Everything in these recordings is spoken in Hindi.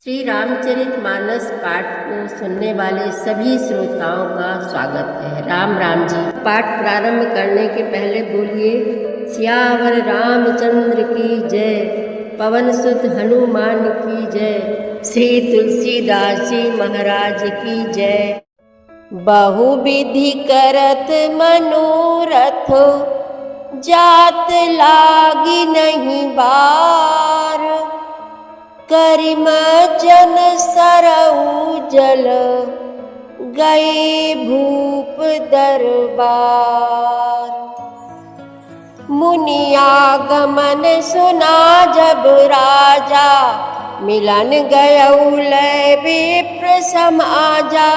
श्री रामचरितमानस पाठ को सुनने वाले सभी श्रोताओं का स्वागत है। राम राम जी। पाठ प्रारंभ करने के पहले बोलिए सियावर रामचंद्र की जय, पवन सुत हनुमान की जय, श्री तुलसीदास जी महाराज की जय। बहुविधि करत मनोरथ, जात लागी नहीं बार, करिम जन सरऊ जल, गए भूप दरबार। मुनियागमन सुना जब राजा, मिलन गयऊ लय विप्र समाजा,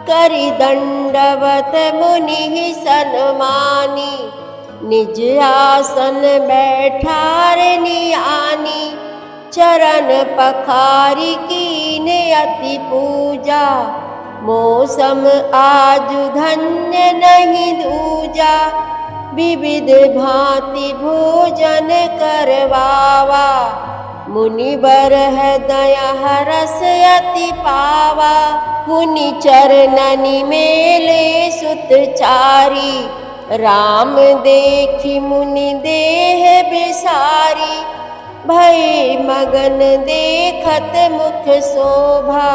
करि दंडवत मुनि सन्मानी, निज आसन बैठार नियानी, चरण पखारी कीन अति पूजा, मौसम आजु धन्य नहीं दूजा, विविध भांति भोजन करवावा, मुनिवर दया हरस अति पावा, पुनि चरणनि मेले सुतचारी, राम देखि मुनि देह बिसारी, भय मगन देखत मुख शोभा,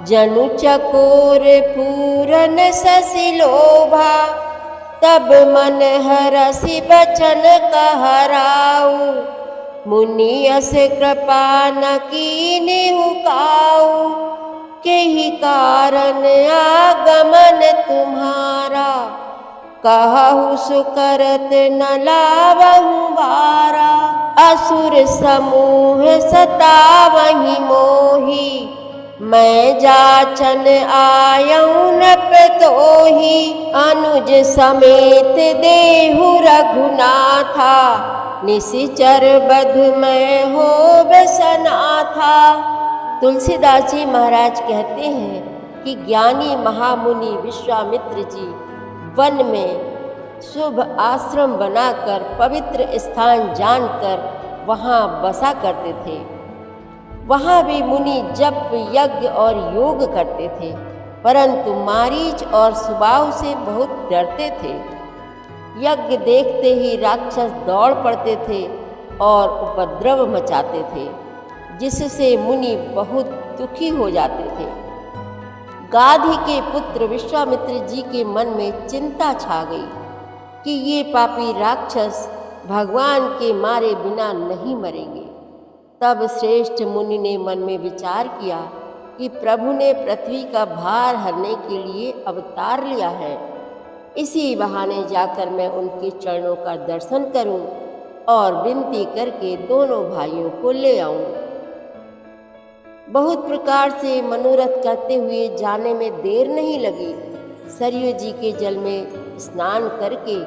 जनु चकोर पूरन शशि लोभा, तब मन हरसि बचन कहराऊ, मुनि यस कृपा न कीन्हु काऊ, केहि कारण आगमन तुम्हारा, कहु सुकरत न लावहु बारा, असुर समूह सतावहि मोहि, मैं जाचन आयऊ नृप तोहि, अनुज समेत देहु रघुनाथा, निशिचर बधु मैं होब सनाथा। तुलसीदास जी महाराज कहते हैं कि ज्ञानी महामुनि विश्वामित्र जी वन में शुभ आश्रम बनाकर पवित्र स्थान जानकर वहाँ बसा करते थे। वहाँ भी मुनि जप यज्ञ और योग करते थे, परंतु मारीच और सुबाहु से बहुत डरते थे। यज्ञ देखते ही राक्षस दौड़ पड़ते थे और उपद्रव मचाते थे, जिससे मुनि बहुत दुखी हो जाते थे। गाधी के पुत्र विश्वामित्र जी के मन में चिंता छा गई कि ये पापी राक्षस भगवान के मारे बिना नहीं मरेंगे। तब श्रेष्ठ मुनि ने मन में विचार किया कि प्रभु ने पृथ्वी का भार हरने के लिए अवतार लिया है, इसी बहाने जाकर मैं उनके चरणों का दर्शन करूं और विनती करके दोनों भाइयों को ले आऊं। बहुत प्रकार से मनोरथ करते हुए जाने में देर नहीं लगी। सरयू जी के जल में स्नान करके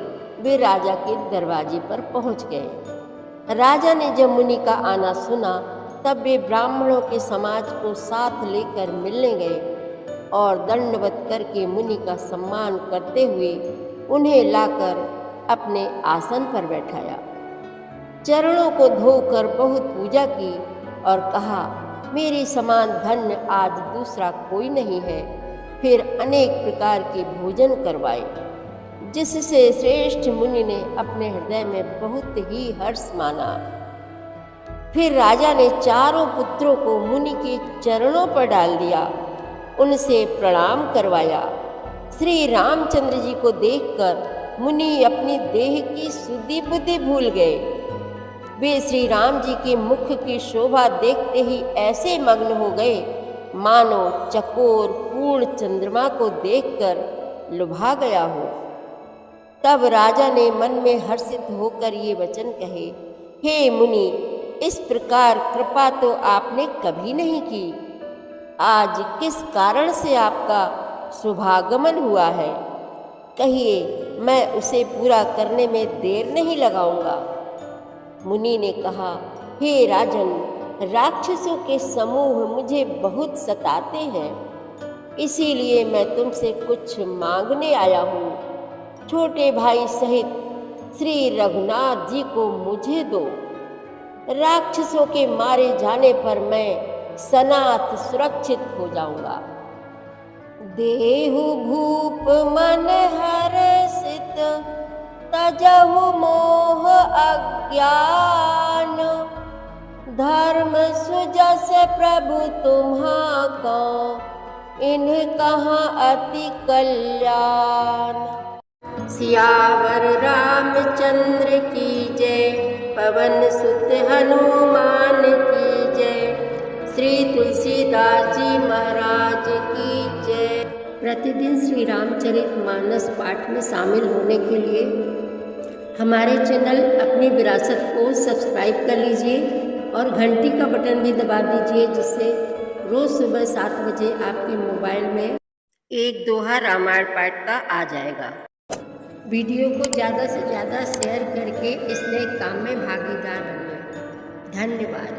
वे राजा के दरवाजे पर पहुंच गए। राजा ने जब मुनि का आना सुना तब वे ब्राह्मणों के समाज को साथ लेकर मिलने गए और दंडवत करके मुनि का सम्मान करते हुए उन्हें लाकर अपने आसन पर बैठाया। चरणों को धोकर बहुत पूजा की और कहा, मेरे समान धन्य आज दूसरा कोई नहीं है। फिर अनेक प्रकार के भोजन करवाए, जिससे श्रेष्ठ मुनि ने अपने हृदय में बहुत ही हर्ष माना। फिर राजा ने चारों पुत्रों को मुनि के चरणों पर डाल दिया, उनसे प्रणाम करवाया। श्री रामचंद्र जी को देखकर मुनि अपनी देह की सुधि बुद्धि भूल गए। वे श्री राम जी के मुख की शोभा देखते ही ऐसे मग्न हो गए मानो चकोर पूर्ण चंद्रमा को देखकर लुभा गया हो। तब राजा ने मन में हर्षित होकर ये वचन कहे, हे मुनि, इस प्रकार कृपा तो आपने कभी नहीं की। आज किस कारण से आपका शुभागमन हुआ है, कहिए, मैं उसे पूरा करने में देर नहीं लगाऊंगा। मुनि ने कहा, हे राजन, राक्षसों के समूह मुझे बहुत सताते हैं, इसीलिए मैं तुमसे कुछ मांगने आया हूँ। छोटे भाई सहित श्री रघुनाथ जी को मुझे दो। राक्षसों के मारे जाने पर मैं सनाथ सुरक्षित हो जाऊंगा। देहु भूप मन हर्षित, तजहु मोह अज्ञान। धर्म सुजस प्रभु तुम्हारा, इन्हें कहाँ अति कल्याण। सियावर रामचंद्र की जय, पवन सुत हनुमान की जय, श्री तुलसीदास जी महाराज की जय। प्रतिदिन श्री रामचरितमानस पाठ में शामिल होने के लिए हमारे चैनल अपनी विरासत को सब्सक्राइब कर लीजिए और घंटी का बटन भी दबा दीजिए, जिससे रोज़ सुबह 7 बजे आपके मोबाइल में एक दोहा रामायण पाठ का आ जाएगा। वीडियो को ज़्यादा से ज़्यादा शेयर करके इस नए काम में भागीदार बनिए। धन्यवाद।